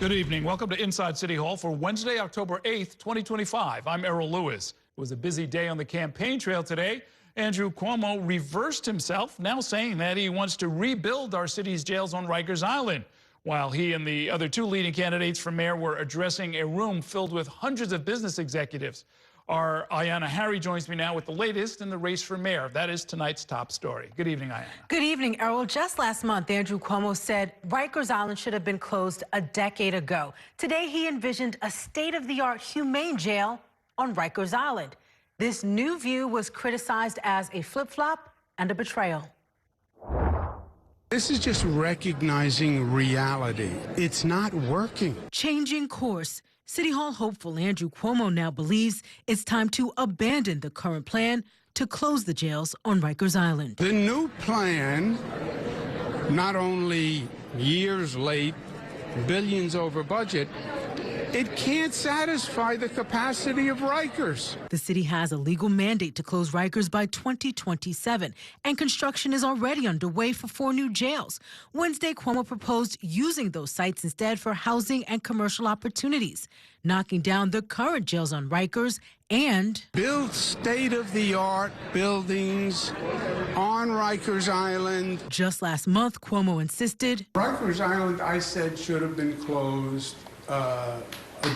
Good evening. Welcome to Inside City Hall for Wednesday, October 8th, 2025. I'm Errol Lewis. It was a busy day on the campaign trail today. Andrew Cuomo reversed himself, now saying that he wants to rebuild our city's jails on Rikers Island. While he and the other two leading candidates for mayor were addressing a room filled with hundreds of business executives. Our Ayana joins me now with the latest in the race for mayor. That is tonight's top story. Good evening, Ayana. Good evening, Errol. Just last month, Andrew Cuomo said Rikers Island should have been closed a decade ago. Today, he envisioned a state-of-the-art humane jail on Rikers Island. This new view was criticized as a flip-flop and a betrayal. This is just recognizing reality. It's not working. Changing course. City Hall hopeful Andrew Cuomo now believes it's time to abandon the current plan to close the jails on Rikers Island. The new plan, not only years late, billions over budget, it can't satisfy the capacity of Rikers. The city has a legal mandate to close Rikers by 2027, and construction is already underway for 4 new jails. Wednesday, Cuomo proposed using those sites instead for housing and commercial opportunities, knocking down the current jails on Rikers and build state-of-the-art buildings on Rikers Island. Just last month, Cuomo insisted Rikers Island, I said, should have been closed a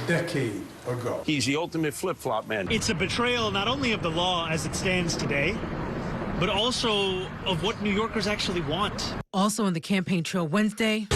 decade ago. He's the ultimate flip-flop man. It's a betrayal not only of the law as it stands today, but also of what New Yorkers actually want. Also on the campaign trail Wednesday,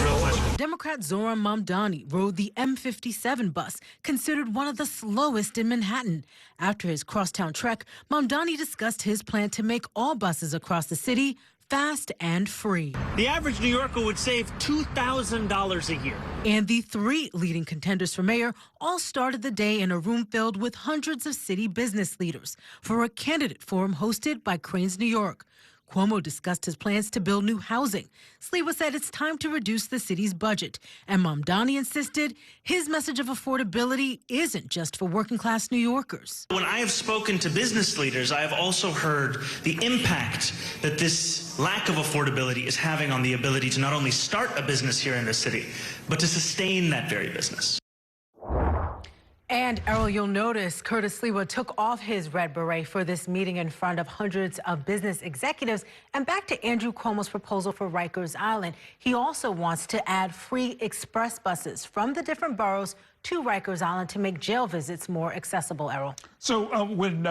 Democrat Zohran Mamdani rode the M57 bus, considered one of the slowest in Manhattan. After his crosstown trek, Mamdani discussed his plan to make all buses across the city fast and free. The average New Yorker would save $2,000 a year. And the 3 leading contenders for mayor all started the day in a room filled with hundreds of city business leaders for a candidate forum hosted by Crain's New York. Cuomo discussed his plans to build new housing. Sliwa said it's time to reduce the city's budget. And Mamdani insisted his message of affordability isn't just for working-class New Yorkers. When I have spoken to business leaders, I have also heard the impact that this lack of affordability is having on the ability to not only start a business here in the city, but to sustain that very business. And Errol, you'll notice Curtis Sliwa took off his red beret for this meeting in front of hundreds of business executives. And back to Andrew Cuomo's proposal for Rikers Island. He also wants to add free express buses from the different boroughs to Rikers Island to make jail visits more accessible, Errol. So when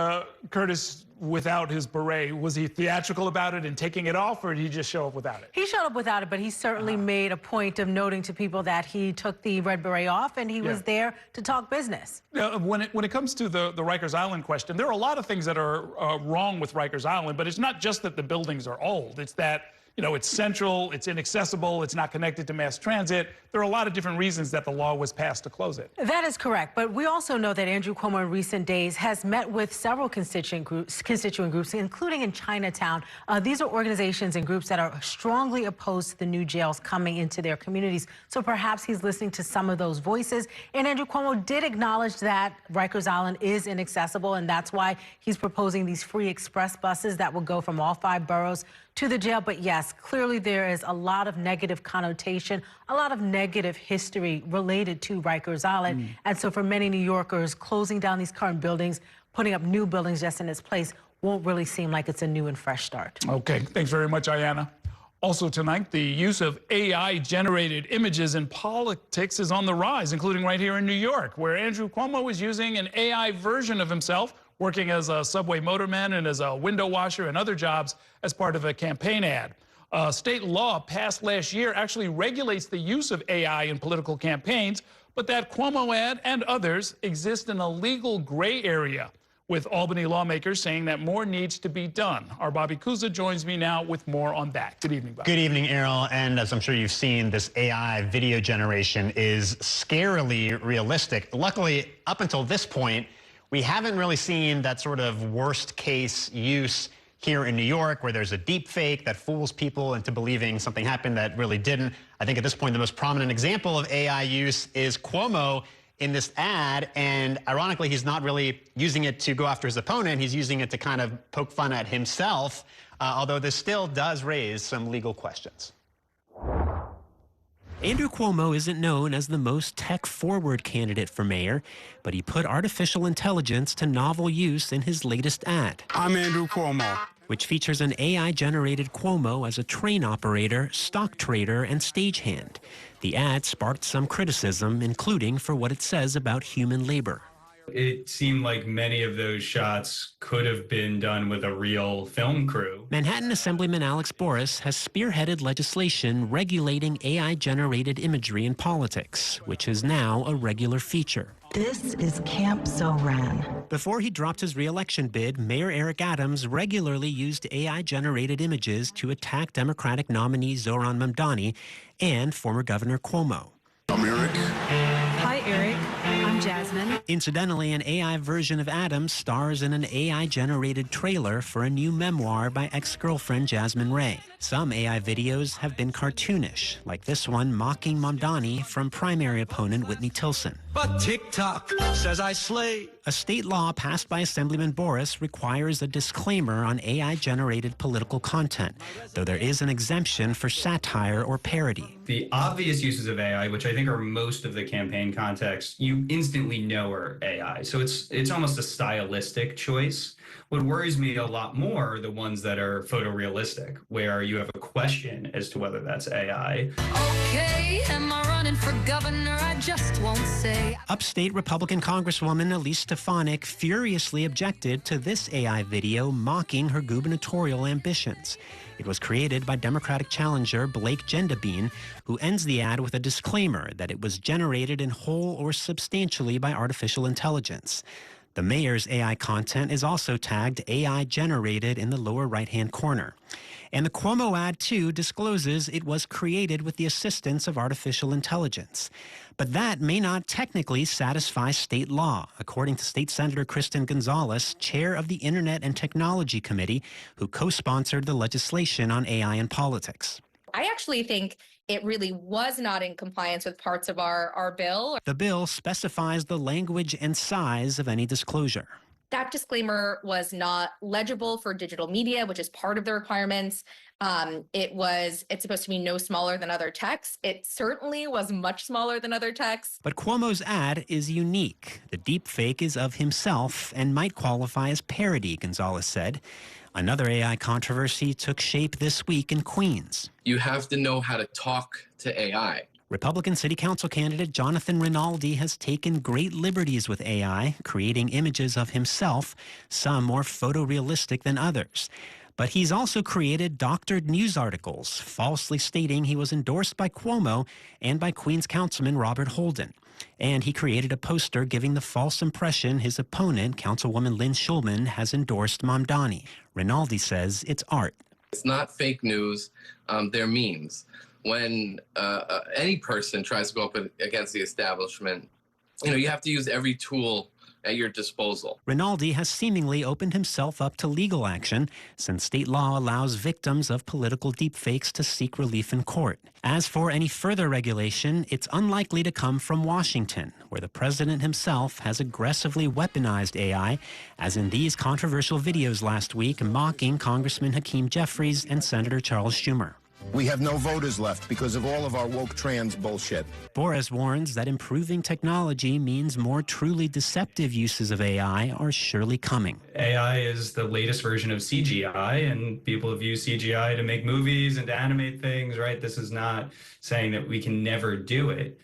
Curtis, without his beret, was he theatrical about it and taking it off, or did he just show up without it? He showed up without it, but he certainly made a point of noting to people that he took the red beret off and he was there to talk business. When it comes to the Rikers Island question, there are a lot of things that are wrong with Rikers Island, but it's not just that the buildings are old. It's that, you know, it's central, it's inaccessible, it's not connected to mass transit. There are a lot of different reasons that the law was passed to close it. That is correct, but we also know that Andrew Cuomo in recent days has met with several constituent groups, including in Chinatown. These are organizations and groups that are strongly opposed to the new jails coming into their communities. So perhaps he's listening to some of those voices. And Andrew Cuomo did acknowledge that Rikers Island is inaccessible, and that's why he's proposing these free express buses that will go from all 5 boroughs to the jail. But yes, clearly there is a lot of negative connotation, a lot of negative history related to Rikers Island. And so for many New Yorkers, closing down these current buildings, putting up new buildings just in its place won't really seem like it's a new and fresh start. Okay, thanks very much, Ayana. Also tonight, the use of AI-generated images in politics is on the rise, including right here in New York, where Andrew Cuomo is using an AI version of himself, working as a subway motorman and as a window washer and other jobs as part of a campaign ad. State law passed last year actually regulates the use of AI in political campaigns, but that Cuomo ad and others exist in a legal gray area, with Albany lawmakers saying that more needs to be done. Our Bobby Kuza joins me now with more on that. Good evening, Bobby. Good evening, Errol. And as I'm sure you've seen, this AI video generation is scarily realistic. Luckily, up until this point, we haven't really seen that sort of worst case use here in New York, where there's a deep fake that fools people into believing something happened that really didn't. I think at this point, the most prominent example of AI use is Cuomo in this ad, and ironically, he's not really using it to go after his opponent. He's using it to kind of poke fun at himself, although this still does raise some legal questions. Andrew Cuomo isn't known as the most tech-forward candidate for mayor, but he put artificial intelligence to novel use in his latest ad. I'm Andrew Cuomo. Which features an AI-generated Cuomo as a train operator, stock trader, and stagehand. The ad sparked some criticism, including for what it says about human labor. It seemed like many of those shots could have been done with a real film crew. Manhattan Assemblyman Alex Boris has spearheaded legislation regulating AI-generated imagery in politics, which is now a regular feature. This is Camp Zoran. Before he dropped his re-election bid, Mayor Eric Adams regularly used AI-generated images to attack Democratic nominee Zoran Mamdani and former Governor Cuomo. I'm Eric. Hi, Eric. I'm Jasmine. Incidentally, an AI version of Adams stars in an AI-generated trailer for a new memoir by ex-girlfriend Jasmine Ray. Some AI videos have been cartoonish, like this one mocking Mamdani from primary opponent Whitney Tilson. But TikTok says I slay. A state law passed by Assemblyman Boris requires a disclaimer on AI-generated political content, though there is an exemption for satire or parody. The obvious uses of AI, which I think are most of the campaign context, you instantly know are AI. So it's almost a stylistic choice. What worries me a lot more are the ones that are photorealistic, where you have a question as to whether that's AI. Okay, am I running for governor? I just won't say. Upstate Republican Congresswoman Elise Stefanik furiously objected to this AI video mocking her gubernatorial ambitions. It was created by Democratic challenger Blake Gendabine, who ends the ad with a disclaimer that it was generated in whole or substantially by artificial intelligence. The mayor's AI content is also tagged AI generated in the lower right-hand corner. And the Cuomo ad, too, discloses it was created with the assistance of artificial intelligence. But that may not technically satisfy state law, according to State Senator Kristen Gonzalez, chair of the Internet and Technology Committee, who co-sponsored the legislation on AI in politics. I actually think it really was not in compliance with parts of our bill. The bill specifies the language and size of any disclosure. That disclaimer was not legible for digital media, which is part of the requirements. It's supposed to be no smaller than other texts. It certainly was much smaller than other texts. But Cuomo's ad is unique. The deepfake is of himself and might qualify as parody, Gonzalez said. Another AI controversy took shape this week in Queens. You have to know how to talk to AI. Republican City Council candidate Jonathan Rinaldi has taken great liberties with AI, creating images of himself, some more photorealistic than others. But he's also created doctored news articles, falsely stating he was endorsed by Cuomo and by Queens Councilman Robert Holden. And he created a poster giving the false impression his opponent, Councilwoman Lynn Schulman, has endorsed Mamdani. Rinaldi says it's art. It's not fake news. They're memes. When any person tries to go up against the establishment, you have to use every tool at your disposal. Rinaldi has seemingly opened himself up to legal action since state law allows victims of political deepfakes to seek relief in court. As for any further regulation, it's unlikely to come from Washington, where the president himself has aggressively weaponized AI, as in these controversial videos last week mocking Congressman Hakeem Jeffries and Senator Charles Schumer. We have no voters left because of all of our woke trans bullshit. Boris warns that improving technology means more truly deceptive uses of AI are surely coming. AI is the latest version of CGI, and people have used CGI to make movies and to animate things, right? This is not saying that we can never do it.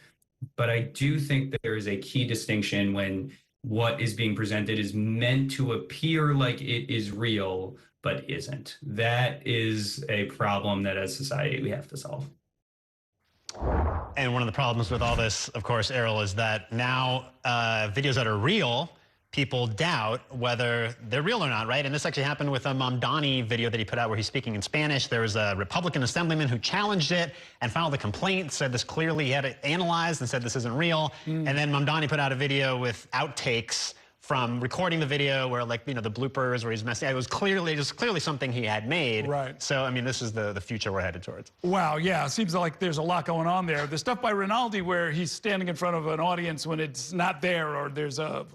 But I do think that there is a key distinction when what is being presented is meant to appear like it is real, but isn't. That is a problem that as society we have to solve. And one of the problems with all this, of course, Errol, is that now videos that are real, people doubt whether they're real or not, right? And this actually happened with a Mamdani video that he put out where he's speaking in Spanish. There was a Republican assemblyman who challenged it and filed a complaint, said this clearly he had it analyzed and said this isn't real. And then Mamdani put out a video with outtakes from recording the video where, like, the bloopers where he's messing. It was clearly something he had made. Right. So, I mean, this is the future we're headed towards. Wow, yeah, seems like there's a lot going on there. The stuff by Rinaldi where he's standing in front of an audience when it's not there, or there's a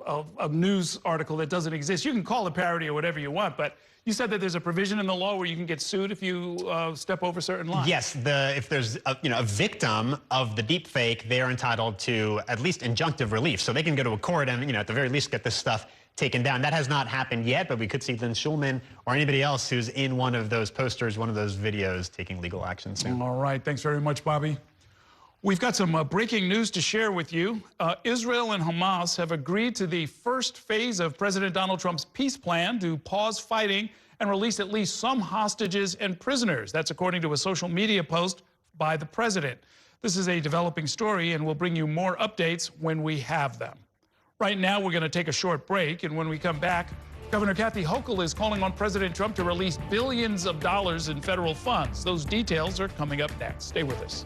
news article that doesn't exist. You can call it parody or whatever you want, but You said that there's a provision in the law where you can get sued if you step over certain lines. Yes, if there's a victim of the deep fake, they are entitled to at least injunctive relief. So they can go to a court and, at the very least get this stuff taken down. That has not happened yet, but we could see Lynn Schulman or anybody else who's in one of those posters, one of those videos, taking legal action soon. All right. Thanks very much, Bobby. We've got some breaking news to share with you. Israel and Hamas have agreed to the first phase of President Donald Trump's peace plan to pause fighting and release at least some hostages and prisoners. That's according to a social media post by the president. This is a developing story, and we'll bring you more updates when we have them. Right now, we're going to take a short break, and when we come back, Governor Kathy Hochul is calling on President Trump to release billions of dollars in federal funds. Those details are coming up next. Stay with us.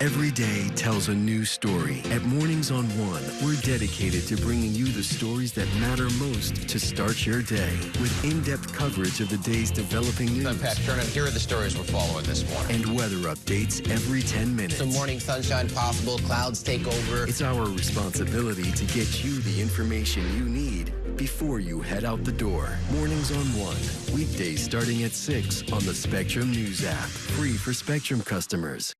Every day tells a new story. At Mornings on One, we're dedicated to bringing you the stories that matter most to start your day with in-depth coverage of the day's developing news. I'm Pat Kernan. Here are the stories we're following this morning. And weather updates every 10 minutes. Some morning sunshine possible, clouds take over. It's our responsibility to get you the information you need before you head out the door. Mornings on One, weekdays starting at 6 on the Spectrum News app. Free for Spectrum customers.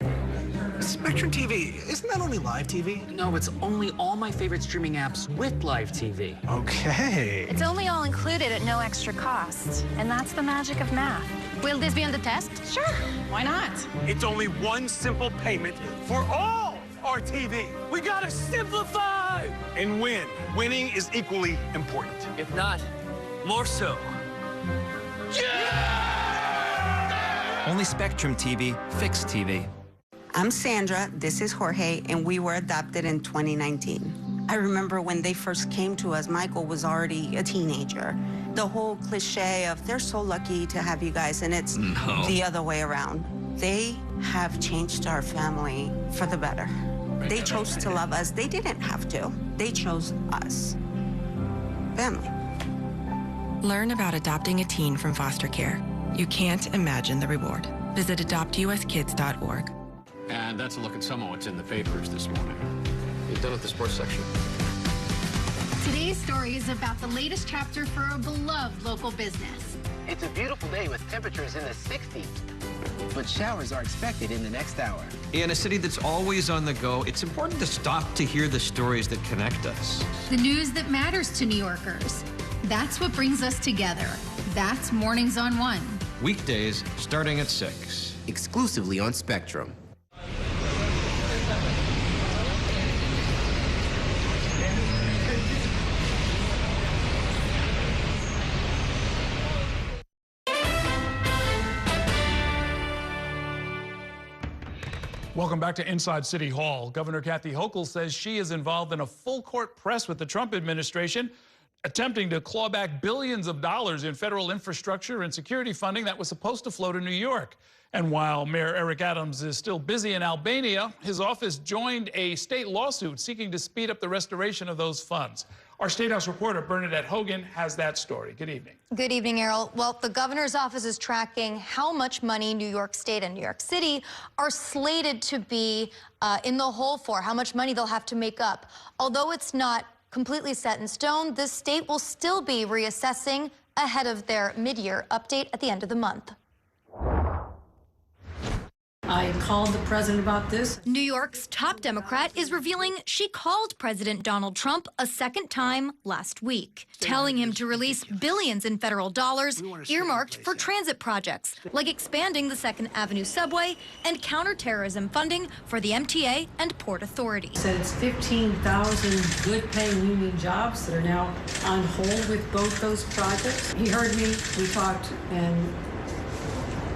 Spectrum TV, isn't that only live TV? No, it's only all my favorite streaming apps with live TV. Okay. It's only all included at no extra cost. And that's the magic of math. Will this be on the test? Sure. Why not? It's only one simple payment for all our TV. We gotta simplify and win. Winning is equally important. If not, more so. Yeah! Only Spectrum TV, fixed TV. I'm Sandra, this is Jorge, and we were adopted in 2019. I remember when they first came to us, Michael was already a teenager. The whole cliche of they're so lucky to have you guys, and it's the other way around. They have changed our family for the better. They chose to love us. They didn't have to. They chose us. Family. Learn about adopting a teen from foster care. You can't imagine the reward. Visit adoptuskids.org. And that's a look at some of what's in the papers this morning. You done with the sports section? Today's story is about the latest chapter for a beloved local business. It's a beautiful day with temperatures in the 60s, but showers are expected in the next hour. In a city that's always on the go, it's important to stop to hear the stories that connect us. The news that matters to New Yorkers. That's what brings us together. That's Mornings on One. Weekdays starting at 6. Exclusively on Spectrum. Welcome back to Inside City Hall. Governor Kathy Hochul says she is involved in a full-court press with the Trump administration, attempting to claw back billions of dollars in federal infrastructure and security funding that was supposed to flow to New York. And while Mayor Eric Adams is still busy in Albania, his office joined a state lawsuit seeking to speed up the restoration of those funds. Our State House reporter, Bernadette Hogan, has that story. Good evening. Good evening, Errol. Well, the governor's office is tracking how much money New York State and New York City are slated to be in the hole for, how much money they'll have to make up. Although it's not completely set in stone, the state will still be reassessing ahead of their mid-year update at the end of the month. I called the president about this. New York's top Democrat is revealing she called President Donald Trump a second time last week, telling him to release billions in federal dollars earmarked for transit projects, like expanding the 2nd Avenue subway and counterterrorism funding for the MTA and Port Authority. Said it's 15,000 good-paying union jobs that are now on hold with both those projects. He heard me, we talked, and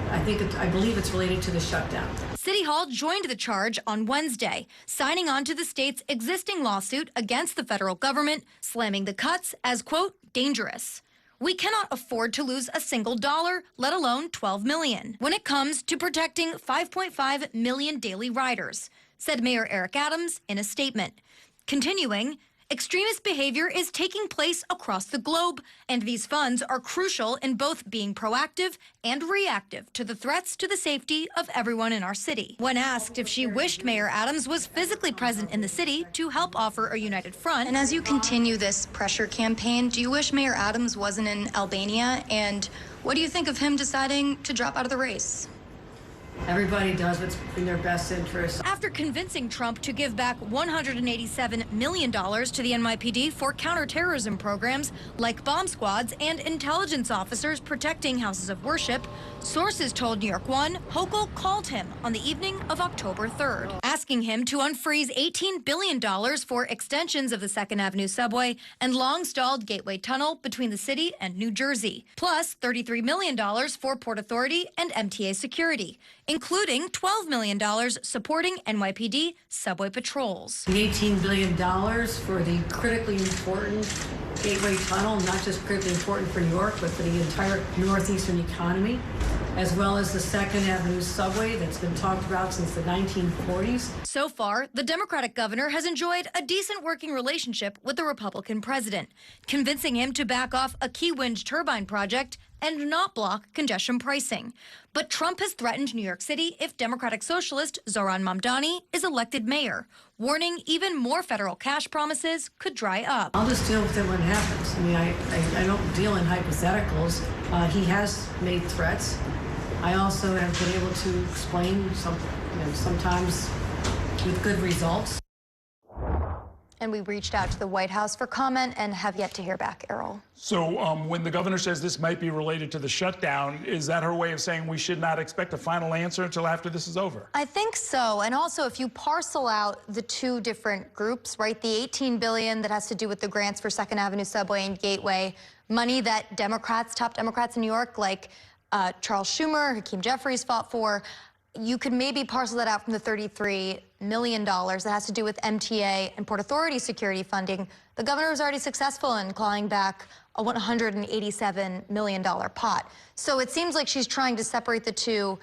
I believe it's related to the shutdown. City Hall joined the charge on Wednesday, signing on to the state's existing lawsuit against the federal government, slamming the cuts as, quote, dangerous. We cannot afford to lose a single dollar, let alone $12 million, when it comes to protecting 5.5 million daily riders, said Mayor Eric Adams in a statement. Continuing, Extremist behavior is taking place across the globe, and these funds are crucial in both being proactive and reactive to the threats to the safety of everyone in our city. When asked if she wished Mayor Adams was physically present in the city to help offer a united front. And as you continue this pressure campaign, do you wish Mayor Adams wasn't in Albania? And what do you think of him deciding to drop out of the race? Everybody does what's in their best interest. After convincing Trump to give back $187 million to the NYPD for counterterrorism programs like bomb squads and intelligence officers protecting houses of worship, sources told New York One Hochul called him on the evening of October 3rd, asking him to unfreeze $18 billion for extensions of the 2nd Avenue subway and long-stalled Gateway Tunnel between the city and New Jersey, plus $33 million for Port Authority and MTA security, including $12 million supporting NYPD subway patrols. The $18 billion for the critically important Gateway Tunnel, not just critically important for New York, but for the entire northeastern economy, as well as the 2nd Avenue subway that's been talked about since the 1940s. So far, the Democratic governor has enjoyed a decent working relationship with the Republican president, convincing him to back off a key wind turbine project and not block congestion pricing. But Trump has threatened New York City if Democratic Socialist Zohran Mamdani is elected mayor, warning even more federal cash promises could dry up. I'll just deal with it when it happens. I mean, I don't deal in hypotheticals. He has made threats. I also have been able to explain sometimes with good results. And we reached out to the White House for comment and have yet to hear back, Errol. So when the governor says this might be related to the shutdown, is that her way of saying we should not expect a final answer until after this is over? I think so. And also, if you parcel out the two different groups, right, the $18 billion that has to do with the grants for 2nd Avenue subway and Gateway, money that Democrats, top Democrats in New York, like Charles Schumer, Hakeem Jeffries fought for, you could maybe parcel that out from the $33 million that has to do with MTA and Port Authority security funding. The governor was already successful in clawing back a $187 million pot. So it seems like she's trying to separate the two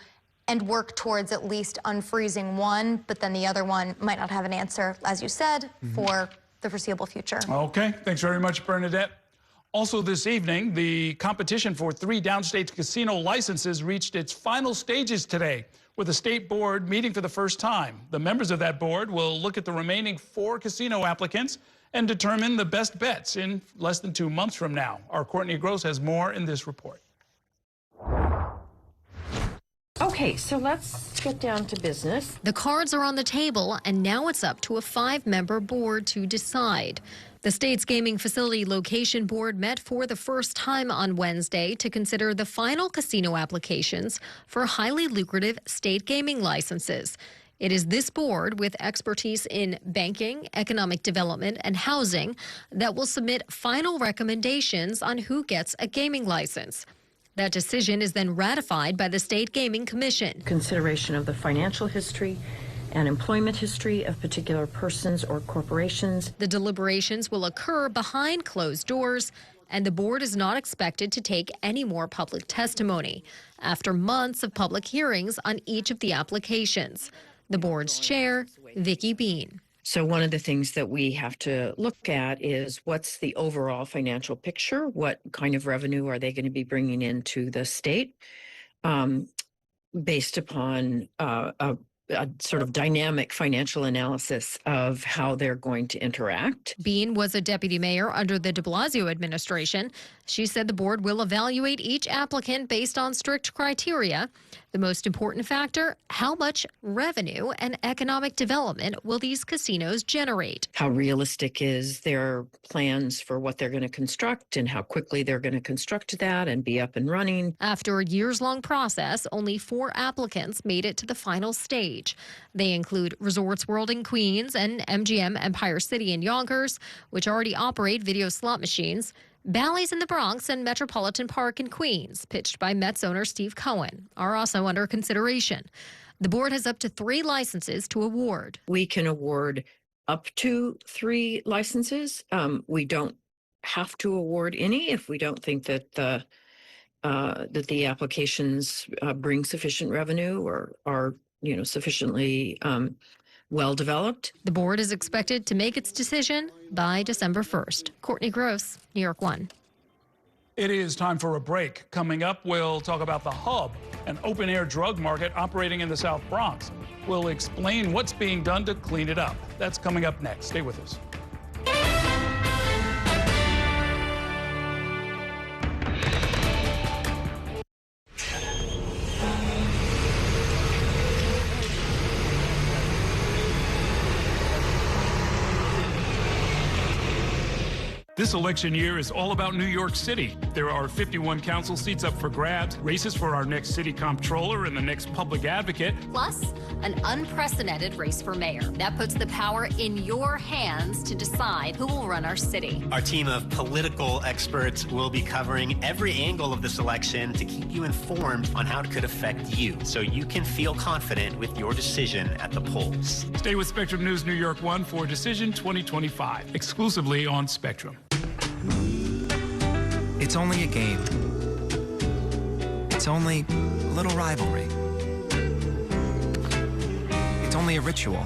and work towards at least unfreezing one, but then the other one might not have an answer, as you said, for the foreseeable future. Okay, thanks very much, Bernadette. Also this evening, the competition for 3 downstate casino licenses reached its final stages today, with the state board meeting for the first time. The members of that board will look at the remaining 4 casino applicants and determine the best bets in less than 2 months from now. Our Courtney Gross has more in this report. Okay, so let's get down to business. The cards are on the table, and now it's up to a 5-member board to decide. The state's gaming facility location board met for the first time on Wednesday to consider the final casino applications for highly lucrative state gaming licenses. It is this board, with expertise in banking, economic development, and housing, that will submit final recommendations on who gets a gaming license. That decision is then ratified by the State Gaming Commission. Consideration of the financial history and employment history of particular persons or corporations. The deliberations will occur behind closed doors, and the board is not expected to take any more public testimony after months of public hearings on each of the applications. The board's chair, Vicki Bean. So one of the things that we have to look at is what's the overall financial picture? What kind of revenue are they going to be bringing into the state based upon a sort of dynamic financial analysis of how they're going to interact. Bean was a deputy mayor under the de Blasio administration. She said the board will evaluate each applicant based on strict criteria. The most important factor, how much revenue and economic development will these casinos generate? How realistic is their plans for what they're going to construct and how quickly they're going to construct that and be up and running. After a years-long process, only 4 applicants made it to the final stage. They include Resorts World in Queens and MGM Empire City in Yonkers, which already operate video slot machines. Bally's in the Bronx and Metropolitan Park in Queens, pitched by Mets owner Steve Cohen, are also under consideration. The board has up to 3 licenses to award. We can award up to 3 licenses. We don't have to award any if we don't think that the applications bring sufficient revenue or are sufficiently well developed. The board is expected to make its decision by December 1st. Courtney Gross, New York 1. It is time for a break. Coming up, we'll talk about The Hub, an open-air drug market operating in the South Bronx. We'll explain what's being done to clean it up. That's coming up next. Stay with us. This election year is all about New York City. There are 51 council seats up for grabs, races for our next city comptroller and the next public advocate. Plus, an unprecedented race for mayor. That puts the power in your hands to decide who will run our city. Our team of political experts will be covering every angle of this election to keep you informed on how it could affect you, so you can feel confident with your decision at the polls. Stay with Spectrum News New York 1 for Decision 2025, exclusively on Spectrum. It's only a game. It's only a little rivalry. It's only a ritual.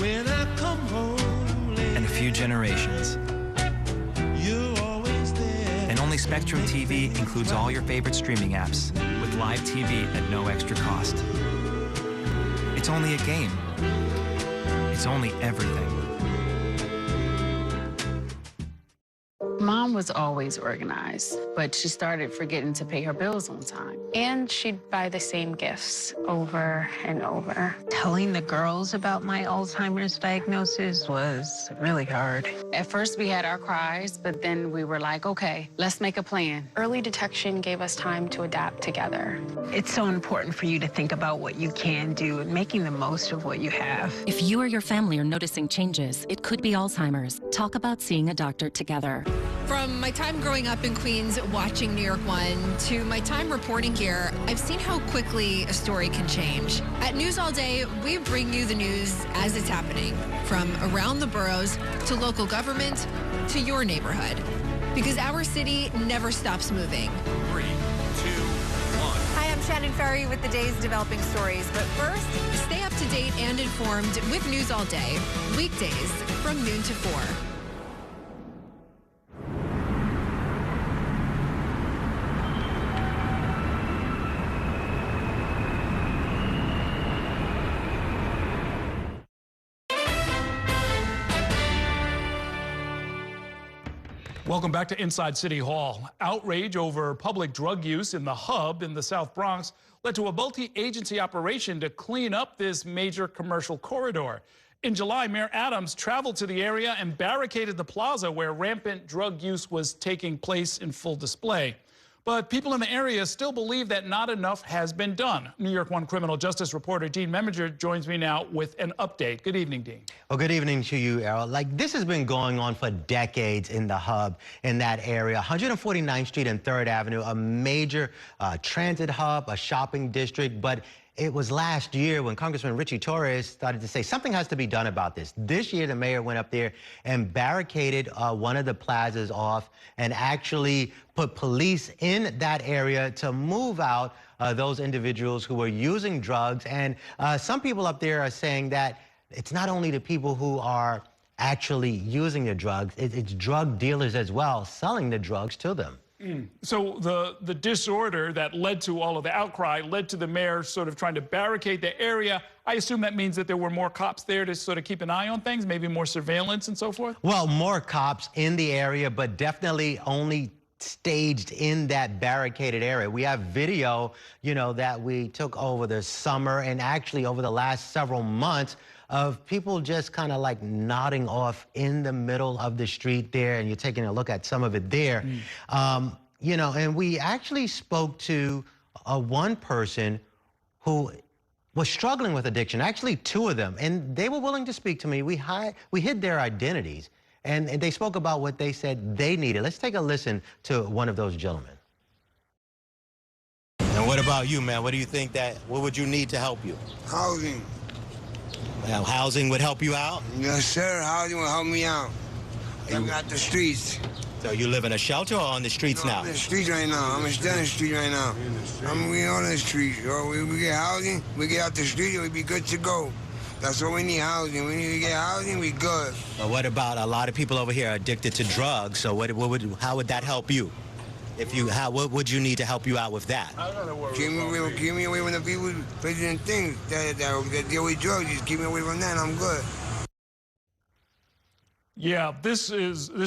When I come home late, and a few generations. you're always there. And only Spectrum TV includes all your favorite streaming apps with live TV at no extra cost. It's only a game. It's only everything. Mom was always organized, but she started forgetting to pay her bills on time. And she'd buy the same gifts over and over. Telling the girls about my Alzheimer's diagnosis was really hard. At first, we had our cries, but then we were like, okay, let's make a plan. Early detection gave us time to adapt together. It's so important for you to think about what you can do and making the most of what you have. If you or your family are noticing changes, it could be Alzheimer's. Talk about seeing a doctor together. From my time growing up in Queens watching New York 1 to my time reporting here, I've seen how quickly a story can change. At News All Day, we bring you the news as it's happening, from around the boroughs to local government to your neighborhood. Because our city never stops moving. 3, 2, 1. Hi, I'm Shannon Ferry with the day's developing stories. But first, stay up to date and informed with News All Day, weekdays from noon to 4. Welcome back to Inside City Hall. Outrage over public drug use in the Hub in the South Bronx led to a multi-agency operation to clean up this major commercial corridor. In July, Mayor Adams traveled to the area and barricaded the plaza where rampant drug use was taking place in full display. But people in the area still believe that not enough has been done. New York 1 criminal justice reporter Dean Meminger joins me now with an update. Good evening, Dean. Well, good evening to you, Errol. Like, this has been going on for decades in the Hub, in that area. 149th Street and 3rd Avenue, a major transit hub, a shopping district, but it was last year when Congressman Richie Torres started to say something has to be done about this. This year, the mayor went up there and barricaded one of the plazas off and actually put police in that area to move out those individuals who were using drugs. And some people up there are saying that it's not only the people who are actually using the drugs, it's drug dealers as well, selling the drugs to them. So the disorder that led to all of the outcry led to the mayor sort of trying to barricade the area. I assume that means that there were more cops there to sort of keep an eye on things, maybe more surveillance and so forth? Well, more cops in the area, but definitely only staged in that barricaded area. We have video, you know, that we took over the summer and actually over the last several months of people just kind of like nodding off in the middle of the street there, and you're taking a look at some of it there. You know, and we actually spoke to one person who was struggling with addiction, actually two of them, and they were willing to speak to me. We hid their identities, and they spoke about what they said they needed. Let's take a listen to one of those gentlemen. And what about you, man? What do you think what would you need to help you? Housing. Well, housing would help you out? Yes, sir. Housing will help me out. I'm out the streets. So you live in a shelter or on the streets now? I'm in the streets right now. I'm still in the street right now. We on the streets. We get housing, we get out the street, and we be good to go. That's what we need, housing. We need to get housing, we good. But what about a lot of people over here are addicted to drugs? So how would that help you? What would you need to help you out with that? Keep me away from the people, places and things that deal with drugs. Just keep me away from that, and I'm good. Yeah, this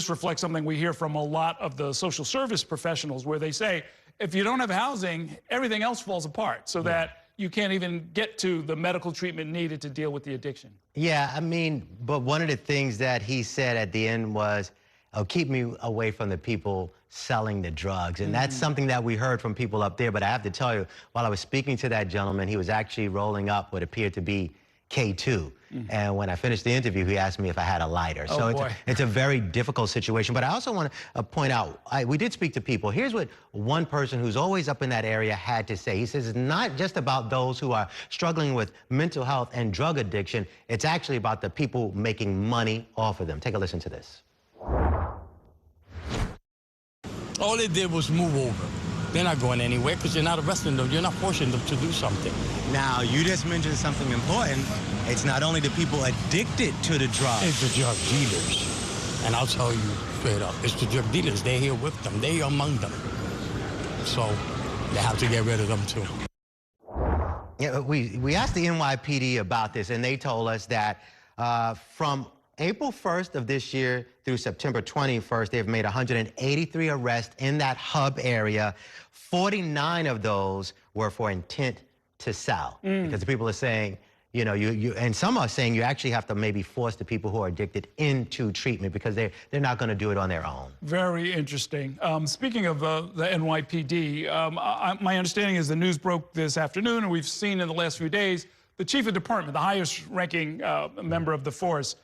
reflects something we hear from a lot of the social service professionals, where they say, if you don't have housing, everything else falls apart, so that you can't even get to the medical treatment needed to deal with the addiction. Yeah, I mean, but one of the things that he said at the end was, oh, keep me away from the people selling the drugs. And that's something that we heard from people up there. But I have to tell you, while I was speaking to that gentleman, he was actually rolling up what appeared to be K2. And when I finished the interview, he asked me if I had a lighter. Oh, so it's a very difficult situation. But I also want to point out, we did speak to people. Here's what one person who's always up in that area had to say. He says it's not just about those who are struggling with mental health and drug addiction. It's actually about the people making money off of them. Take a listen to this. All they did was move over. They're not going anywhere because you're not arresting them. You're not forcing them to do something. Now, you just mentioned something important. It's not only the people addicted to the drugs. It's the drug dealers. And I'll tell you straight up, it's the drug dealers. They're here with them. They're among them. So they have to get rid of them, too. Yeah, we asked the NYPD about this, and they told us that from April 1st of this year through September 21st, they've made 183 arrests in that hub area. 49 of those were for intent to sell. Because the people are saying, you know, and some are saying you actually have to maybe force the people who are addicted into treatment because they're not going to do it on their own. Very interesting. Speaking of the NYPD, my understanding is the news broke this afternoon, and we've seen in the last few days the chief of department, the highest ranking member of the force,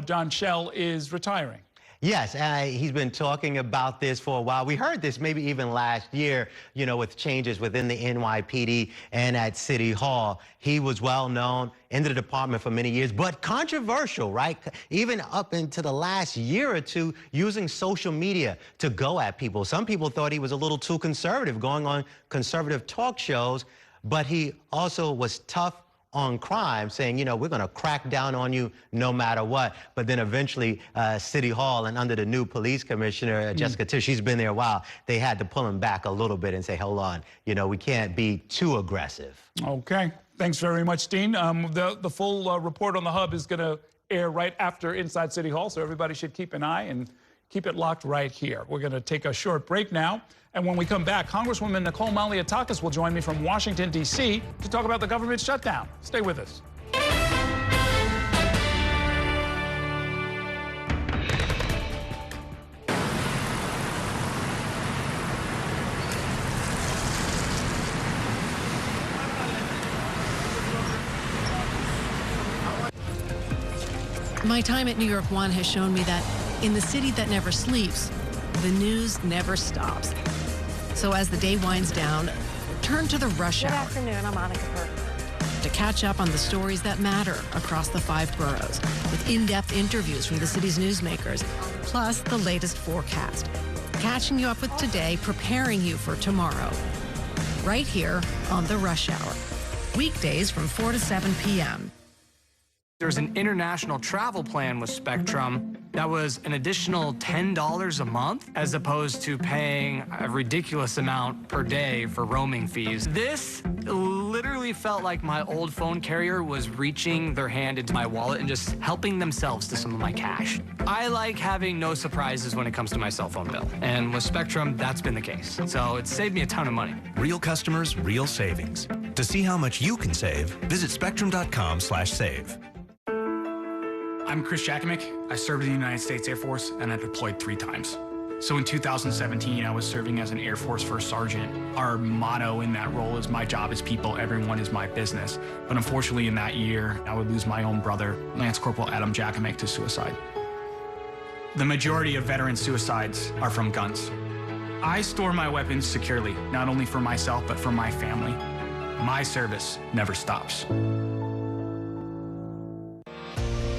John Shell, is retiring. Yes, he's been talking about this for a while. We heard this maybe even last year, you know, with changes within the NYPD and at City Hall. He was well known in the department for many years, but controversial, right? Even up into the last year or two, using social media to go at people. Some people thought he was a little too conservative, going on conservative talk shows, but he also was tough on crime, saying, you know, we're going to crack down on you no matter what. But then eventually City Hall, and under the new police commissioner, Jessica Tisch, she's been there a while, they had to pull him back a little bit and say, hold on, you know, we can't be too aggressive. Okay. Thanks very much, Dean. The full report on the hub is going to air right after Inside City Hall, so everybody should keep an eye and keep it locked right here. We're going to take a short break now. And when we come back, Congresswoman Nicole Malliotakis will join me from Washington, D.C. to talk about the government shutdown. Stay with us. My time at New York One has shown me that in the city that never sleeps, the news never stops. So as the day winds down, turn to the rush hour. Good afternoon, I'm Monica Burke. To catch up on the stories that matter across the 5 boroughs, with in-depth interviews from the city's newsmakers, plus the latest forecast. Catching you up with today, preparing you for tomorrow. Right here on the Rush Hour. Weekdays from 4 to 7 p.m. There's an international travel plan with Spectrum that was an additional $10 a month, as opposed to paying a ridiculous amount per day for roaming fees. This literally felt like my old phone carrier was reaching their hand into my wallet and just helping themselves to some of my cash. I like having no surprises when it comes to my cell phone bill. And with Spectrum, that's been the case. So it saved me a ton of money. Real customers, real savings. To see how much you can save, visit spectrum.com/save. I'm Chris Jakovic. I served in the United States Air Force, and I deployed 3 times. So in 2017, I was serving as an Air Force First Sergeant. Our motto in that role is, my job is people, everyone is my business. But unfortunately in that year, I would lose my own brother, Lance Corporal Adam Jakovic, to suicide. The majority of veteran suicides are from guns. I store my weapons securely, not only for myself, but for my family. My service never stops.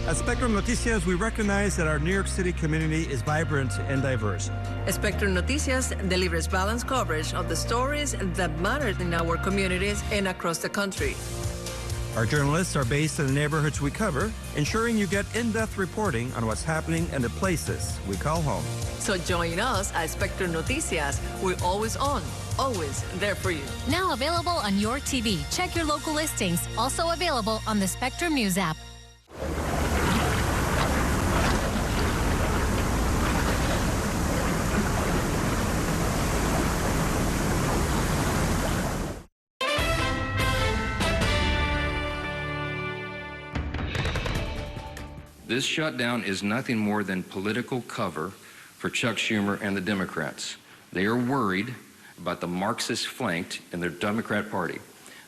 At Spectrum Noticias, we recognize that our New York City community is vibrant and diverse. Spectrum Noticias delivers balanced coverage of the stories that matter in our communities and across the country. Our journalists are based in the neighborhoods we cover, ensuring you get in-depth reporting on what's happening in the places we call home. So join us at Spectrum Noticias. We're always on, always there for you. Now available on your TV. Check your local listings. Also available on the Spectrum News app. This shutdown is nothing more than political cover for Chuck Schumer and the Democrats. They are worried about the Marxist flanked in their Democrat Party.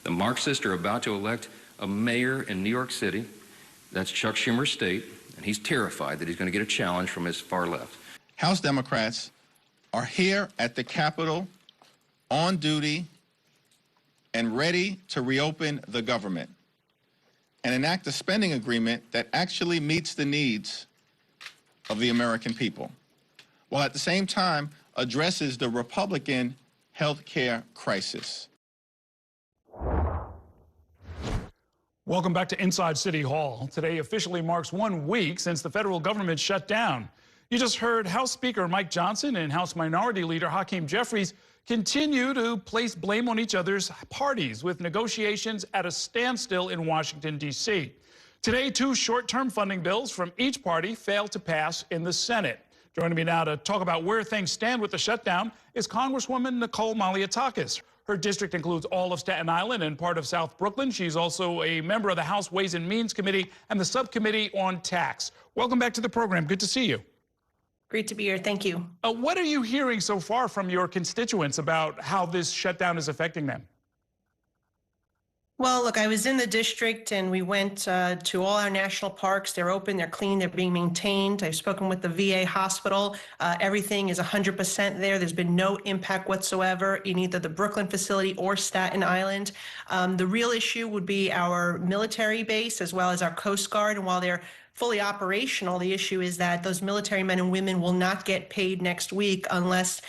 The Marxists are about to elect a mayor in New York City. That's Chuck Schumer's state, and he's terrified that he's going to get a challenge from his far left. House Democrats are here at the Capitol on duty and ready to reopen the government and enact a spending agreement that actually meets the needs of the American people, while at the same time addresses the Republican health care crisis. Welcome back to Inside City Hall. Today officially marks 1 week since the federal government shut down. You just heard House Speaker Mike Johnson and House Minority Leader Hakeem Jeffries continue to place blame on each other's parties, with negotiations at a standstill in Washington, D.C. Today, 2 short-term funding bills from each party failed to pass in the Senate. Joining me now to talk about where things stand with the shutdown is Congresswoman Nicole Malliotakis. Her district includes all of Staten Island and part of South Brooklyn. She's also a member of the House Ways and Means Committee and the Subcommittee on Tax. Welcome back to the program. Good to see you. Great to be here. Thank you. What are you hearing so far from your constituents about how this shutdown is affecting them? Well, look, I was in the district and we went to all our national parks. They're open, they're clean, they're being maintained. I've spoken with the VA hospital. Everything is 100% there. There's been no impact whatsoever in either the Brooklyn facility or Staten Island. The real issue would be our military base as well as our Coast Guard. And while they're fully operational, the issue is that those military men and women will not get paid next week unless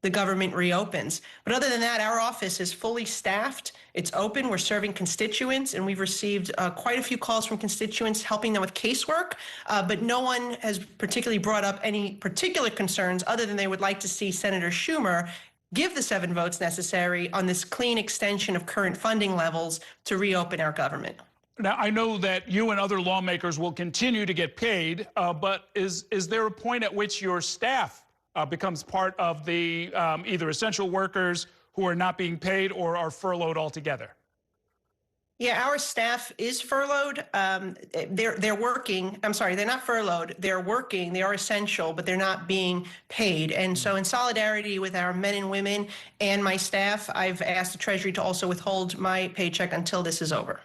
the government reopens. But other than that, our office is fully staffed. It's open. We're serving constituents, and we've received quite a few calls from constituents helping them with casework. But no one has particularly brought up any particular concerns other than they would like to see Senator Schumer give the 7 votes necessary on this clean extension of current funding levels to reopen our government. Now, I know that you and other lawmakers will continue to get paid, but is there a point at which your staff becomes part of the either essential workers who are not being paid or are furloughed altogether? Yeah, our staff is furloughed. They're working. I'm sorry, they're not furloughed. They're working. They are essential, but they're not being paid. And so in solidarity with our men and women and my staff, I've asked the Treasury to also withhold my paycheck until this is over.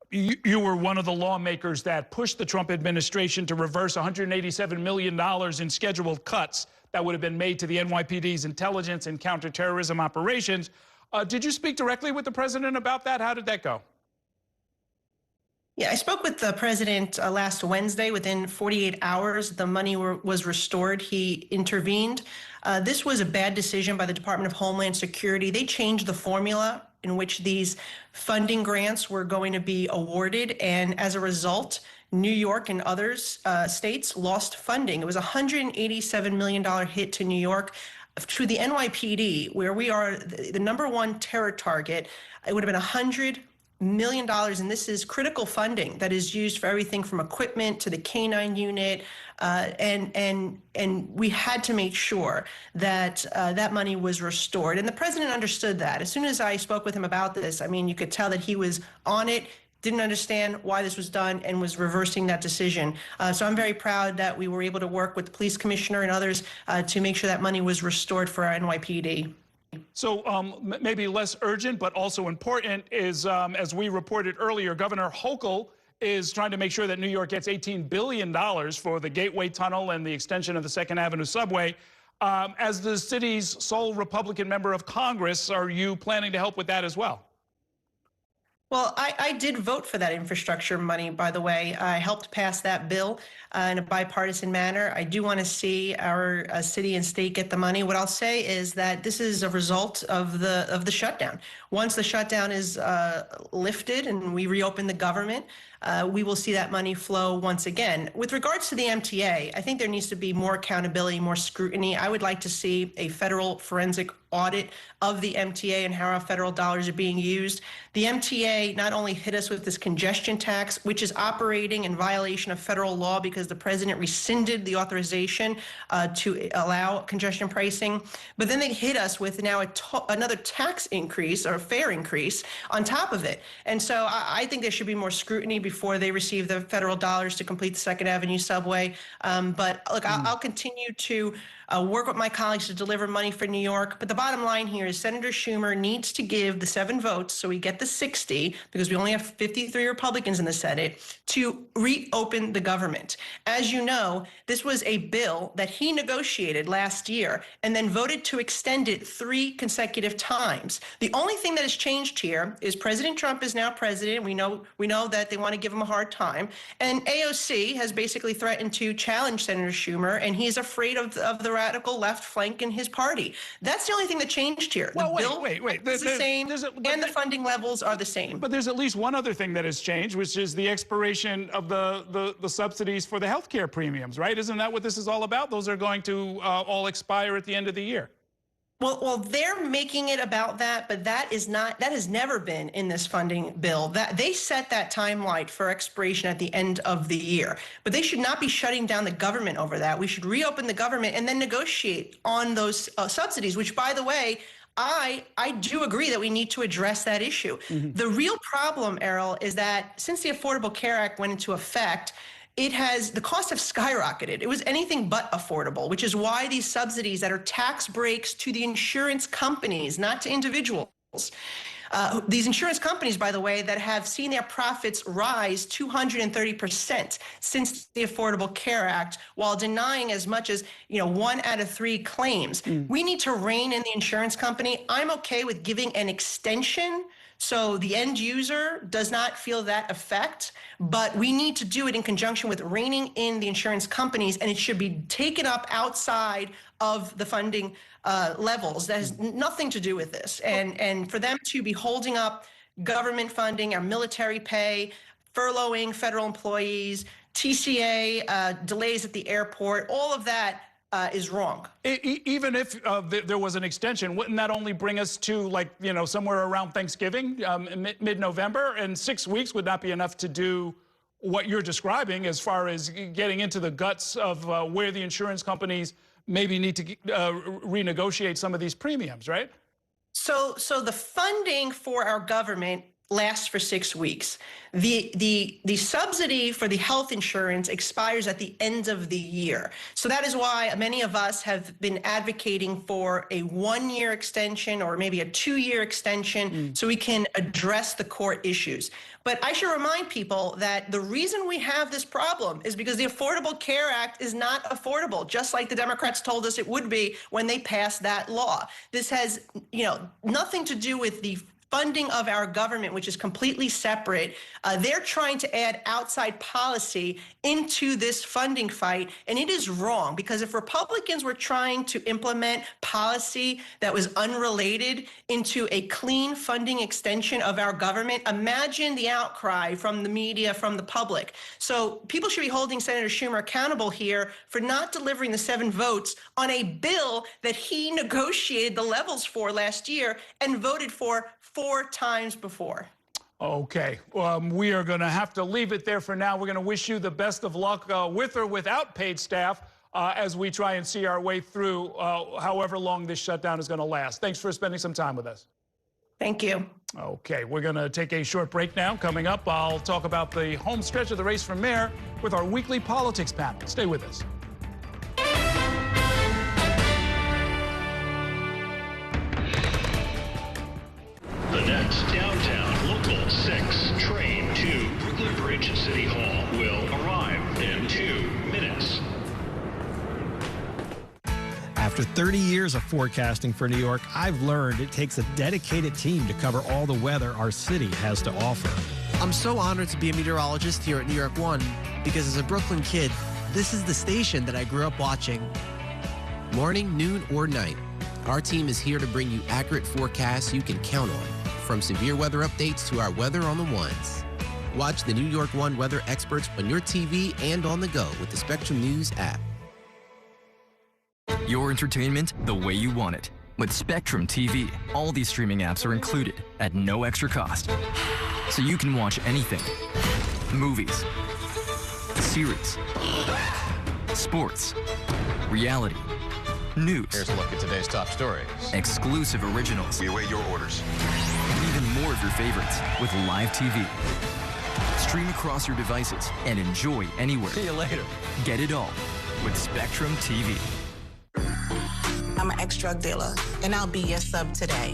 You were one of the lawmakers that pushed the Trump administration to reverse $187 million in scheduled cuts that would have been made to the NYPD's intelligence and counterterrorism operations. Did you speak directly with the president about that? How did that go? Yeah, I spoke with the president last Wednesday. Within 48 hours, the money was restored. He intervened. This was a bad decision by the Department of Homeland Security. They changed the formula in which these funding grants were going to be awarded. And as a result, New York and others states lost funding. It was a $187 million hit to New York. To the NYPD, where we are the #1 terror target, it would have been $100 million, and this is critical funding that is used for everything from equipment to the K-9 unit, and we had to make sure that that money was restored. And the president understood that. As soon as I spoke with him about this, I mean, you could tell that he was on it, didn't understand why this was done, and was reversing that decision. So I'm very proud that we were able to work with the police commissioner and others to make sure that money was restored for our NYPD. So maybe less urgent, but also important is, as we reported earlier, Governor Hochul is trying to make sure that New York gets $18 billion for the Gateway Tunnel and the extension of the 2nd Avenue subway. As the city's sole Republican member of Congress, are you planning to help with that as well? Well, I did vote for that infrastructure money, by the way. I helped pass that bill in a bipartisan manner. I do want to see our city and state get the money. What I'll say is that this is a result of the shutdown. Once the shutdown is lifted and we reopen the government, we will see that money flow once again. With regards to the MTA, I think there needs to be more accountability, more scrutiny. I would like to see a federal forensic audit of the MTA and how our federal dollars are being used. The MTA not only hit us with this congestion tax, which is operating in violation of federal law because the president rescinded the authorization to allow congestion pricing, but then they hit us with now another tax increase or fare increase on top of it. And so I think there should be more scrutiny before they receive the federal dollars to complete the Second Avenue subway. But look, I'll continue to work with my colleagues to deliver money for New York. But the bottom line here is Senator Schumer needs to give the 7 votes so we get the 60, because we only have 53 Republicans in the Senate, to reopen the government. As you know, this was a bill that he negotiated last year and then voted to extend it 3 consecutive times. The only thing that has changed here is President Trump is now president. We know that they want to give him a hard time. And AOC has basically threatened to challenge Senator Schumer, and he's afraid of the radical left flank in his party. That's the only thing that changed here. Well, the bill wait. is the same, and the funding levels are the same. But there's at least one other thing that has changed, which is the expiration of the subsidies for the healthcare premiums, right? Isn't that what this is all about? Those are going to all expire at the end of the year. Well, they're making it about that, but that has never been in this funding bill. That they set that timeline for expiration at the end of the year, but they should not be shutting down the government over that. We should reopen the government and then negotiate on those subsidies, which, by the way, I do agree that we need to address that issue. Mm-hmm. The real problem, Errol, is that since the Affordable Care Act went into effect, the costs have skyrocketed. It was anything but affordable, which is why these subsidies that are tax breaks to the insurance companies, not to individuals. These insurance companies, by the way, that have seen their profits rise 230% since the Affordable Care Act, while denying as much as 1 out of 3 claims. We need to rein in the insurance company. I'm okay with giving an extension so the end user does not feel that effect, but we need to do it in conjunction with reining in the insurance companies, and it should be taken up outside of the funding levels. That has nothing to do with this. And for them to be holding up government funding, our military pay, furloughing federal employees, TCA delays at the airport, all of that is wrong. Even if there was an extension, wouldn't that only bring us to somewhere around Thanksgiving, mid-November? And 6 weeks would not be enough to do what you're describing as far as getting into the guts of where the insurance companies maybe need to renegotiate some of these premiums, right? So the funding for our government lasts for 6 weeks. The subsidy for the health insurance expires at the end of the year. So that is why many of us have been advocating for a 1-year extension or maybe a 2-year extension so we can address the core issues. But I should remind people that the reason we have this problem is because the Affordable Care Act is not affordable, just like the Democrats told us it would be when they passed that law. This has, nothing to do with the funding of our government, which is completely separate. They're trying to add outside policy into this funding fight, and it is wrong, because if Republicans were trying to implement policy that was unrelated into a clean funding extension of our government, imagine the outcry from the media, from the public. So people should be holding Senator Schumer accountable here for not delivering the 7 votes on a bill that he negotiated the levels for last year and voted for 4 times before. Okay, we are going to have to leave it there for now. We're going to wish you the best of luck with or without paid staff as we try and see our way through however long this shutdown is going to last. Thanks for spending some time with us. Thank you. Okay, we're going to take a short break now. Coming up, I'll talk about the home stretch of the race for mayor with our weekly politics panel. Stay with us. The next downtown local 6 train to Brooklyn Bridge City Hall will arrive in 2 minutes. After After 30 years of forecasting for New York, I've learned it takes a dedicated team to cover all the weather our city has to offer. I'm so honored to be a meteorologist here at New York One because as a Brooklyn kid, this is the station that I grew up watching. Morning, noon, or night, our team is here to bring you accurate forecasts you can count on, from severe weather updates to our weather on the ones. Watch the New York One weather experts on your TV and on the go with the Spectrum News app. Your entertainment the way you want it. With Spectrum TV, all these streaming apps are included at no extra cost. So you can watch anything. Movies, series, sports, reality, news. Here's a look at today's top stories. Exclusive originals. We await your orders. And even more of your favorites with live TV. Stream across your devices and enjoy anywhere. See you later. Get it all with Spectrum TV. I'm an ex-drug dealer, and I'll be your sub today.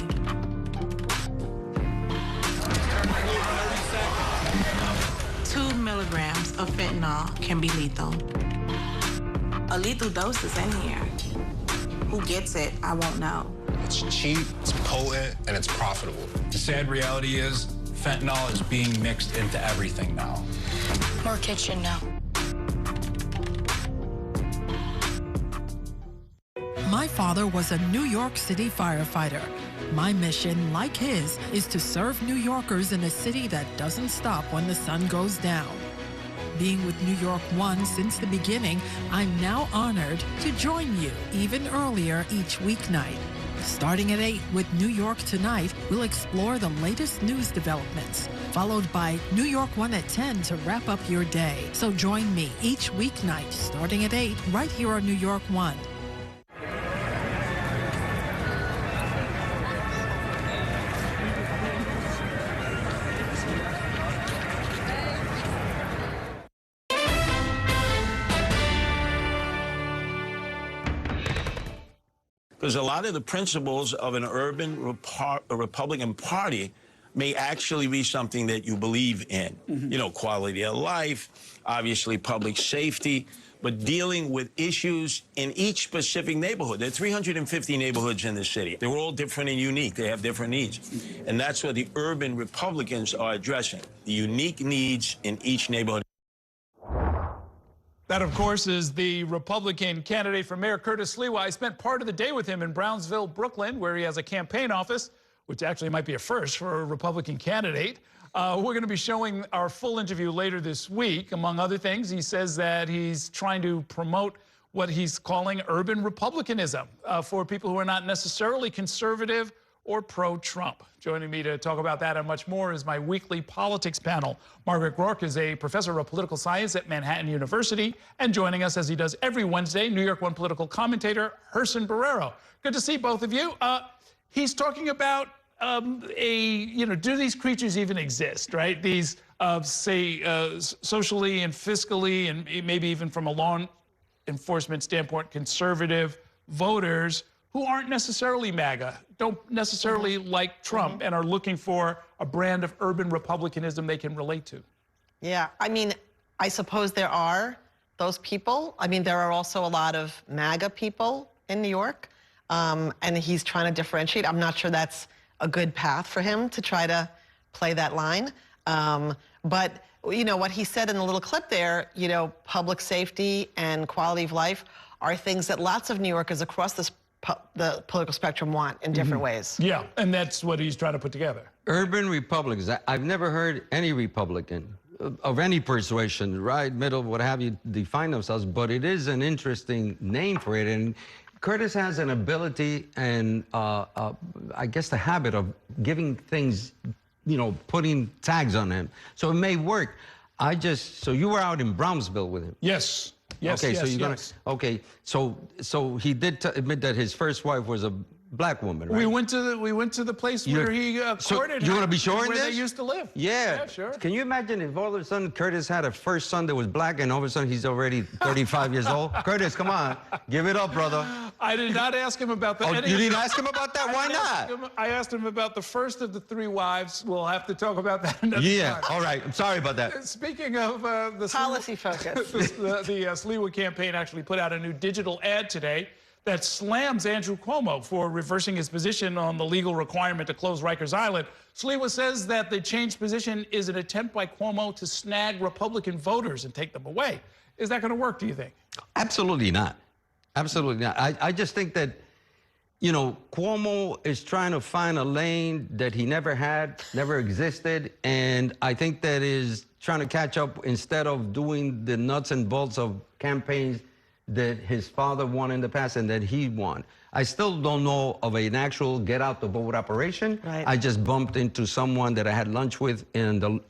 2 milligrams of fentanyl can be lethal. A lethal dose is in here. Who gets it, I won't know. It's cheap, it's potent, and it's profitable. The sad reality is fentanyl is being mixed into everything now. More kitchen now. My father was a New York City firefighter. My mission, like his, is to serve New Yorkers in a city that doesn't stop when the sun goes down. Being with New York One since the beginning, I'm now honored to join you even earlier each weeknight. Starting at 8 with New York Tonight, we'll explore the latest news developments, followed by New York One at 10 to wrap up your day. So join me each weeknight starting at 8 right here on New York One. Because a lot of the principles of an urban Republican Party may actually be something that you believe in. You know, quality of life, obviously public safety, but dealing with issues in each specific neighborhood. There are 350 neighborhoods in the city. They're all different and unique. They have different needs. And that's what the urban Republicans are addressing, the unique needs in each neighborhood. That, of course, is the Republican candidate for mayor, Curtis Sliwa. I spent part of the day with him in Brownsville, Brooklyn, where he has a campaign office, which actually might be a first for a Republican candidate. We're going to be showing our full interview later this week. Among other things, he says that he's trying to promote what he's calling urban republicanism for people who are not necessarily conservative or pro-Trump. Joining me to talk about that and much more is my weekly politics panel. Margaret Rourke is a professor of political science at Manhattan University, and joining us as he does every Wednesday, New York One political commentator Gerson Barrero. Good to see both of you. He's talking about do these creatures even exist, right? These, socially and fiscally and maybe even from a law enforcement standpoint, conservative voters who aren't necessarily MAGA, don't necessarily like Trump, and are looking for a brand of urban republicanism they can relate to. Yeah, I mean, I suppose there are those people. I mean, there are also a lot of MAGA people in New York, and he's trying to differentiate. I'm not sure that's a good path for him to try to play that line. But, you know, what he said in the little clip there, you know, public safety and quality of life are things that lots of New Yorkers across the political spectrum want in different ways. Yeah, and that's what he's trying to put together. Urban Republicans. I've never heard any Republican of any persuasion, right, middle, what have you, define themselves, but it is an interesting name for it. And Curtis has an ability and I guess the habit of giving things, you know, putting tags on them. So it may work. So you were out in Brownsville with him? Yes. Yes, okay, yes, so you're yes. Okay, so he did admit that his first wife was a black woman, right? We went to the place where he courted her. You want to be showing where this? they used to live. Yeah, sure. Can you imagine if all of a sudden Curtis had a first son that was black and all of a sudden he's already 35 years old? Curtis, come on, give it up, brother. I did not ask him about that. Oh, you didn't ask him about that? Why not? I asked him about the first of the 3 wives. We'll have to talk about that another time. All right. I'm sorry about that. Speaking of the policy focus, the Sliwa campaign actually put out a new digital ad today that slams Andrew Cuomo for reversing his position on the legal requirement to close Rikers Island. Sliwa says that the changed position is an attempt by Cuomo to snag Republican voters and take them away. Is that going to work, do you think? Absolutely not. Absolutely not. I just think that, you know, Cuomo is trying to find a lane that he never had, never existed, and I think that is trying to catch up instead of doing the nuts and bolts of campaigns that his father won in the past and that he won. I still don't know of an actual get-out-the-vote operation. Right. I just bumped into someone that I had lunch with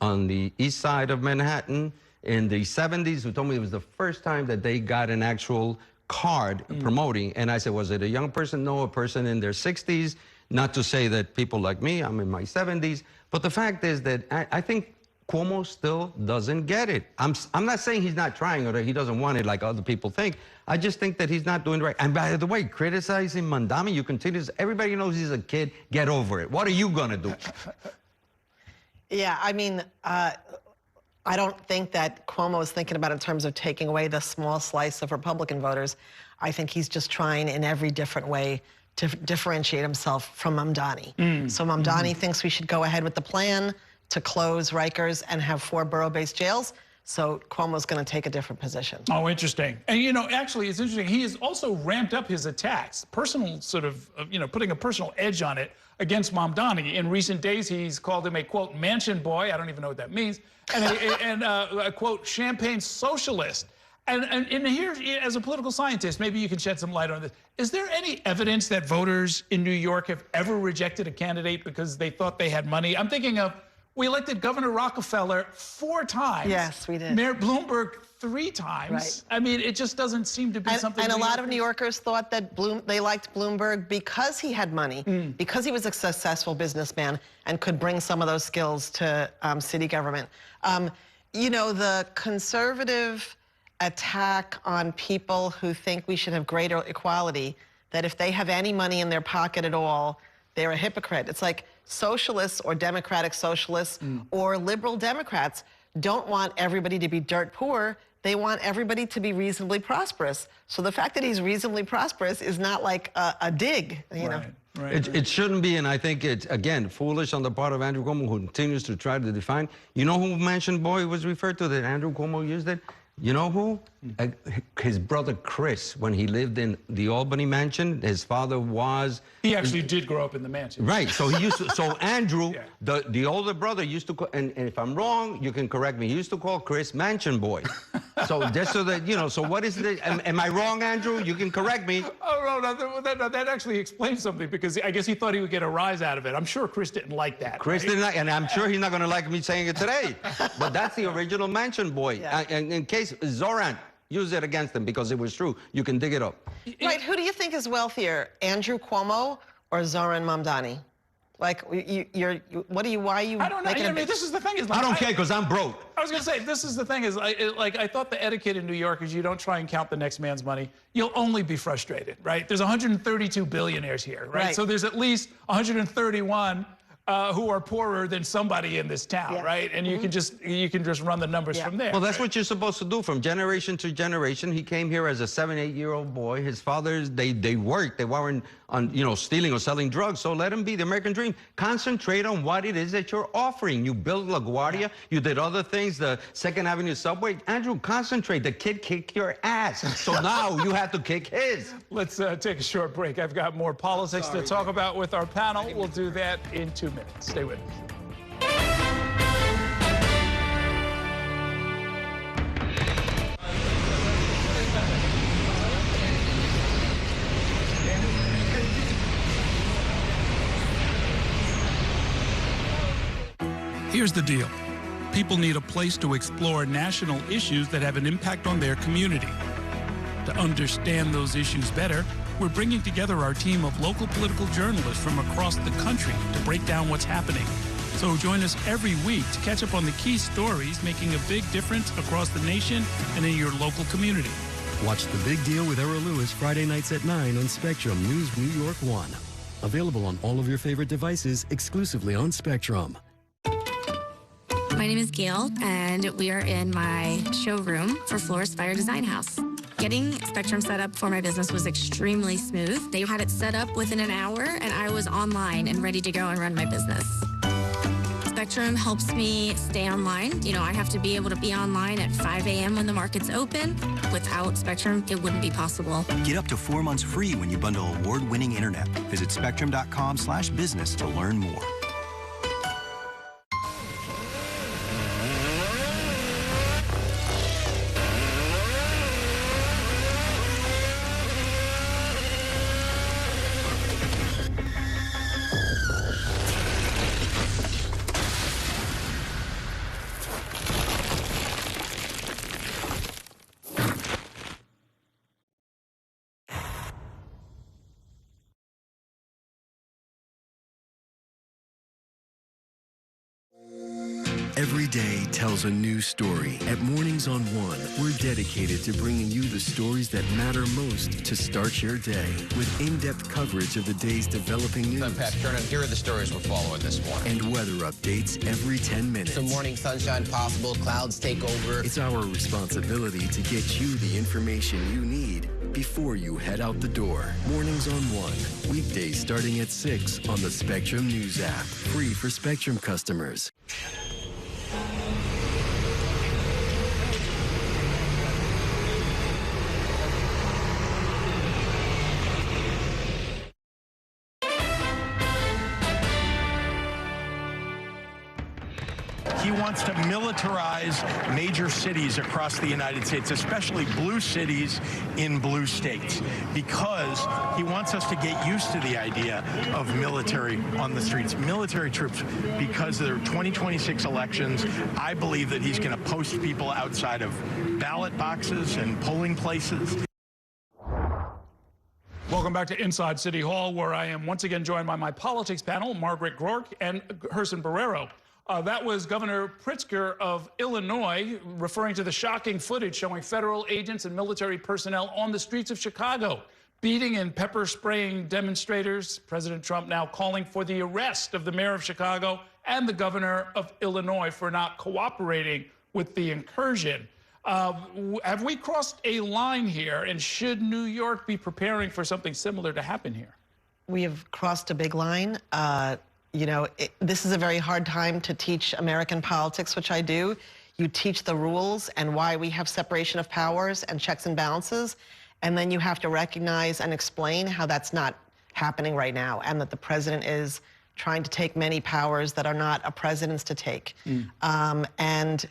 on the east side of Manhattan in the 70s who told me it was the first time that they got an actual card promoting. And I said, was it a young person? No, a person in their 60s. Not to say that people like me, I'm in my 70s. But the fact is that I think Cuomo still doesn't get it. I'm not saying he's not trying or that he doesn't want it like other people think. I just think that he's not doing it right. And by the way, criticizing Mamdani, you continue to, everybody knows he's a kid. Get over it. What are you going to do? Yeah, I mean, I don't think that Cuomo is thinking about it in terms of taking away the small slice of Republican voters. I think he's just trying in every different way to differentiate himself from Mamdani. So Mamdani thinks we should go ahead with the plan to close Rikers and have 4 borough-based jails. So Cuomo's going to take a different position. Oh, interesting. And, you know, actually, it's interesting. He has also ramped up his attacks, personal sort of, you know, putting a personal edge on it against Mamdani. In recent days, he's called him a, quote, mansion boy. I don't even know what that means. And a quote, champagne socialist. And here, as a political scientist, maybe you can shed some light on this. Is there any evidence that voters in New York have ever rejected a candidate because they thought they had money? I'm thinking of, we elected Governor Rockefeller 4 times. Yes, we did. Mayor Bloomberg 3 times. Right. I mean, it just doesn't seem to be something. And a lot of New Yorkers thought that they liked Bloomberg because he had money, because he was a successful businessman and could bring some of those skills to city government. You know, the conservative attack on people who think we should have greater equality, that if they have any money in their pocket at all, they're a hypocrite. It's like socialists or democratic socialists or liberal Democrats don't want everybody to be dirt poor. They want everybody to be reasonably prosperous. So the fact that he's reasonably prosperous is not like a dig, you know. Right. It shouldn't be, and I think it's, again, foolish on the part of Andrew Cuomo, who continues to try to define. You know who mansion boy was referred to, that Andrew Cuomo used it? You know who? His brother Chris, when he lived in the Albany mansion, his father was... He actually did grow up in the mansion. Right, so he used to, so Andrew, the older brother used to call, and if I'm wrong, you can correct me, he used to call Chris mansion boy. So just so that, you know, so what is the, am I wrong, Andrew? You can correct me. Oh, no, that actually explains something, because I guess he thought he would get a rise out of it. I'm sure Chris didn't like that. Chris didn't like, and I'm sure he's not going to like me saying it today. But that's the original mansion boy. And in case Zoran used it against him because it was true, you can dig it up. Right, who do you think is wealthier, Andrew Cuomo or Zoran Mamdani? Like, why are you I don't know. I mean, this is the thing. Is like, I don't care because I'm broke. I was going to say, this is the thing is, I thought the etiquette in New York is you don't try and count the next man's money. You'll only be frustrated, right? There's 132 billionaires here, right? So there's at least 131 who are poorer than somebody in this town, right? And you can just run the numbers from there. Well, that's what you're supposed to do from generation to generation. He came here as a 7, 8-year-old boy. His fathers, they worked. They weren't on, you know, stealing or selling drugs. So let him be the American dream. Concentrate on what it is that you're offering. You built LaGuardia. You did other things, the 2nd Avenue subway. Andrew, concentrate. The kid kicked your ass. So now you have to kick his. Let's take a short break. I've got more politics to talk about with our panel. We'll do that in 2 minutes. Stay with us. Here's the deal. People need a place to explore national issues that have an impact on their community. To understand those issues better, we're bringing together our team of local political journalists from across the country to break down what's happening. So join us every week to catch up on the key stories making a big difference across the nation and in your local community. Watch The Big Deal with Errol Lewis Friday nights at 9 on Spectrum News New York 1. Available on all of your favorite devices exclusively on Spectrum. My name is Gail, and we are in my showroom for Florist Fire Design House. Getting Spectrum set up for my business was extremely smooth. They had it set up within an hour, and I was online and ready to go and run my business. Spectrum helps me stay online. You know, I have to be able to be online at 5 a.m. when the market's open. Without Spectrum, it wouldn't be possible. Get up to 4 months free when you bundle award-winning internet. Visit spectrum.com/business to learn more. Every day tells a new story. At Mornings on One, we're dedicated to bringing you the stories that matter most to start your day with in-depth coverage of the day's developing news. I'm Pat Kernan. Here are the stories we're following this morning. And weather updates every 10 minutes. Some morning sunshine possible, clouds take over. It's our responsibility to get you the information you need before you head out the door. Mornings on One, weekdays starting at 6 on the Spectrum News app. Free for Spectrum customers. He wants to militarize major cities across the United States, especially blue cities in blue states, because he wants us to get used to the idea of military on the streets, military troops, because there are 2026 elections. I believe that he's going to post people outside of ballot boxes and polling places. Welcome back to Inside City Hall, where I am once again joined by my politics panel, Margaret Rourke and Gerson Barrero. That was Governor Pritzker of Illinois referring to the shocking footage showing federal agents and military personnel on the streets of Chicago, beating and pepper spraying demonstrators. President Trump now calling for the arrest of the mayor of Chicago and the governor of Illinois for not cooperating with the incursion. Have we crossed a line here, and should New York be preparing for something similar to happen here? We have crossed a big line. You know, this is a very hard time to teach American politics, which I do. You teach the rules and why we have separation of powers and checks and balances, and then you have to recognize and explain how that's not happening right now, and that the president is trying to take many powers that are not a president's to take. And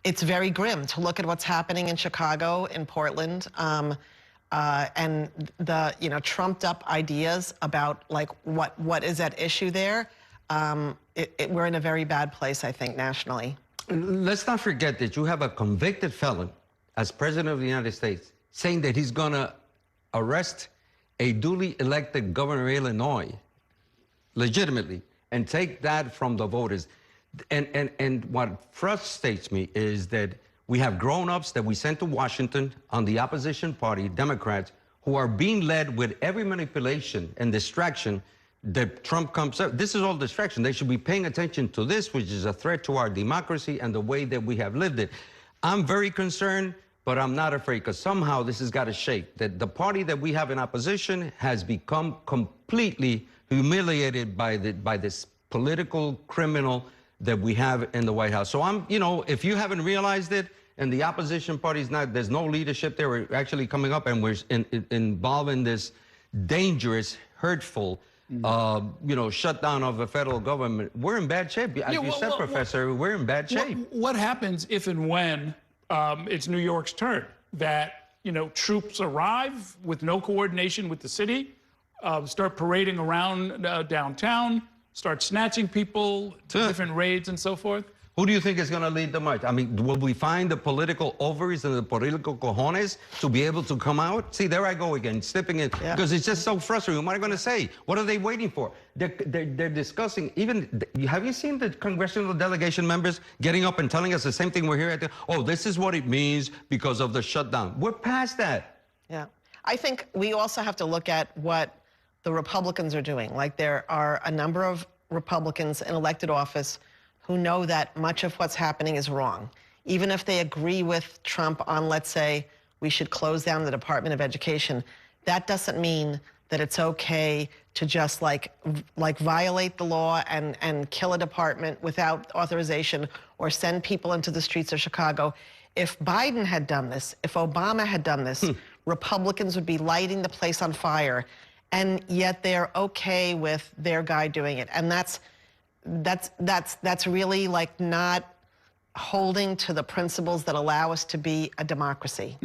it's very grim to look at what's happening in Chicago, in Portland, and the trumped up ideas about like what is at issue there. We're in a very bad place, I think, nationally. Let's not forget that you have a convicted felon as president of the United States saying that he's going to arrest a duly elected governor of Illinois legitimately and take that from the voters. And what frustrates me is that we have grown-ups that we sent to Washington on the opposition party, Democrats, who are being led with every manipulation and distraction that Trump comes up. This is all distraction. They should be paying attention to this, which is a threat to our democracy and the way that we have lived it. I'm very concerned, but I'm not afraid, because somehow this has got to shake. That the party that we have in opposition has become completely humiliated by this political criminal that we have in the White House. So if you haven't realized it, and the opposition party's there's no leadership there, we're actually coming up and we're involved in this dangerous, hurtful, shutdown of the federal government. We're in bad shape. As you said, Professor, we're in bad shape. What happens if and when it's New York's turn? That, troops arrive with no coordination with the city, start parading around downtown, start snatching people, different raids and so forth? Who do you think is going to lead the march? I mean, will we find the political ovaries and the political cojones to be able to come out? See, there I go again, slipping in, because it's just so frustrating. What am I going to say? What are they waiting for? They're discussing, have you seen the congressional delegation members getting up and telling us the same thing we're here at? Oh, this is what it means because of the shutdown. We're past that. Yeah. I think we also have to look at what the Republicans are doing. Like, there are a number of Republicans in elected office who know that much of what's happening is wrong. Even if they agree with Trump on, let's say, we should close down the Department of Education. That doesn't mean that it's okay to just like violate the law and kill a department without authorization or send people into the streets of Chicago. If Biden had done this, if Obama had done this, Republicans would be lighting the place on fire, and yet they're okay with their guy doing it. And that's really like not holding to the principles that allow us to be a democracy.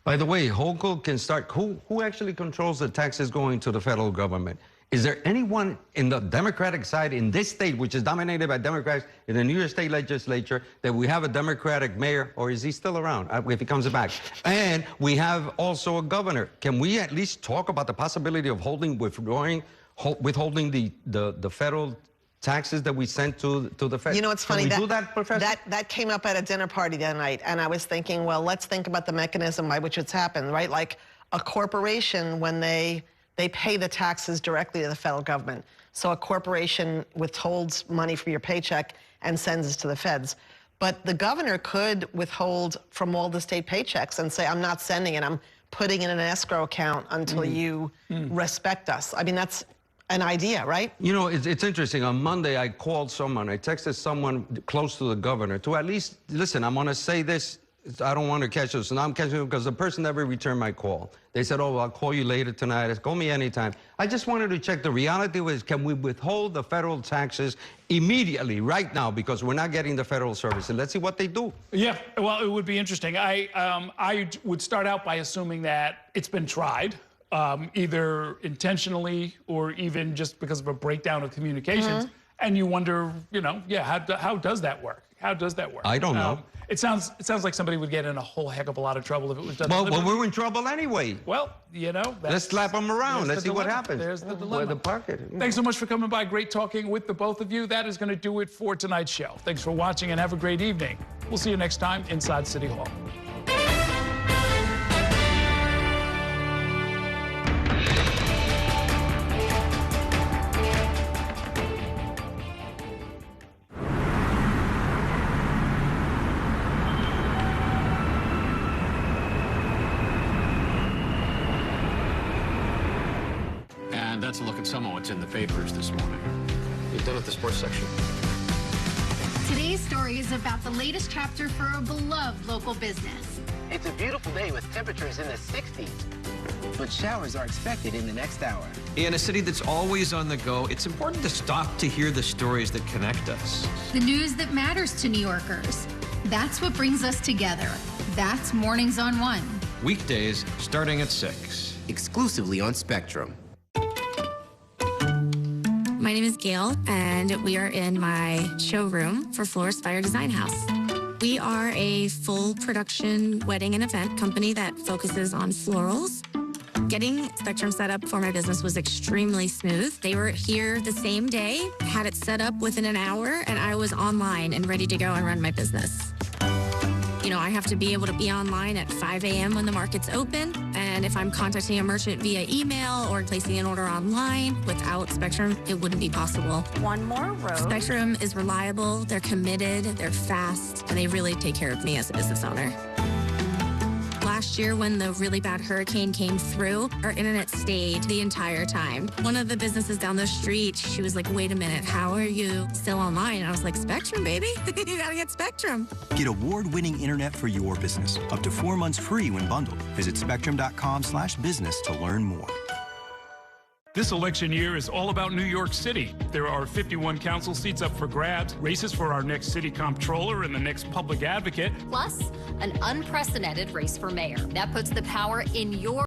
By the way, Hochul can start. Who actually controls the taxes going to the federal government? Is there anyone in the Democratic side in this state, which is dominated by Democrats, in the New York State legislature, that we have a Democratic mayor, or is he still around if he comes back? And we have also a governor. Can we at least talk about the possibility of withholding the federal taxes that we sent to the Fed? You know, it's funny. Can we do that, Professor? That came up at a dinner party the other night, and I was thinking, well, let's think about the mechanism by which it's happened, right? Like a corporation, when they pay the taxes directly to the federal government. So a corporation withholds money from your paycheck and sends it to the feds. But the governor could withhold from all the state paychecks and say, I'm not sending it, I'm putting it in an escrow account until you respect us. I mean, that's an idea, right? You know, it's interesting. On Monday, I called someone, I texted someone close to the governor to at least, listen, I'm gonna say this, I don't want to catch this, and I'm catching it because the person never returned my call. They said, oh, I'll call you later tonight. Call me anytime. I just wanted to check. The reality was, can we withhold the federal taxes immediately, right now, because we're not getting the federal service? And let's see what they do. Yeah, well, it would be interesting. I would start out by assuming that it's been tried, either intentionally or even just because of a breakdown of communications. And you wonder, you know, yeah, how does that work? How does that work? I don't know. It sounds like somebody would get in a whole heck of a lot of trouble if it was done. Well, we're in trouble anyway. Well, you know. Let's slap them around. Let's see what happens. There's the dilemma. Where the pocket. Thanks so much for coming by. Great talking with the both of you. That is going to do it for tonight's show. Thanks for watching and have a great evening. We'll see you next time inside City Hall. And that's a look at some of what's in the papers this morning. You done with the sports section? Today's story is about the latest chapter for a beloved local business. It's a beautiful day with temperatures in the 60s, but showers are expected in the next hour. In a city that's always on the go, it's important to stop to hear the stories that connect us. The news that matters to New Yorkers. That's what brings us together. That's Mornings on One. Weekdays starting at 6. Exclusively on Spectrum. My name is Gail, and we are in my showroom for Florist Fire Design House. We are a full production wedding and event company that focuses on florals. Getting Spectrum set up for my business was extremely smooth. They were here the same day, had it set up within an hour, and I was online and ready to go and run my business. You know, I have to be able to be online at 5 a.m. when the market's open. And if I'm contacting a merchant via email or placing an order online, without Spectrum, it wouldn't be possible. One more row. Spectrum is reliable, they're committed, they're fast, and they really take care of me as a business owner. Last year, when the really bad hurricane came through, our internet stayed the entire time. One of the businesses down the street, she was like, wait a minute, how are you still online? And I was like, Spectrum, baby. You gotta get Spectrum. Get award-winning internet for your business. Up to 4 months free when bundled. Visit spectrum.com/business to learn more. This election year is all about New York City. There are 51 council seats up for grabs, races for our next city comptroller and the next public advocate. Plus, an unprecedented race for mayor. That puts the power in your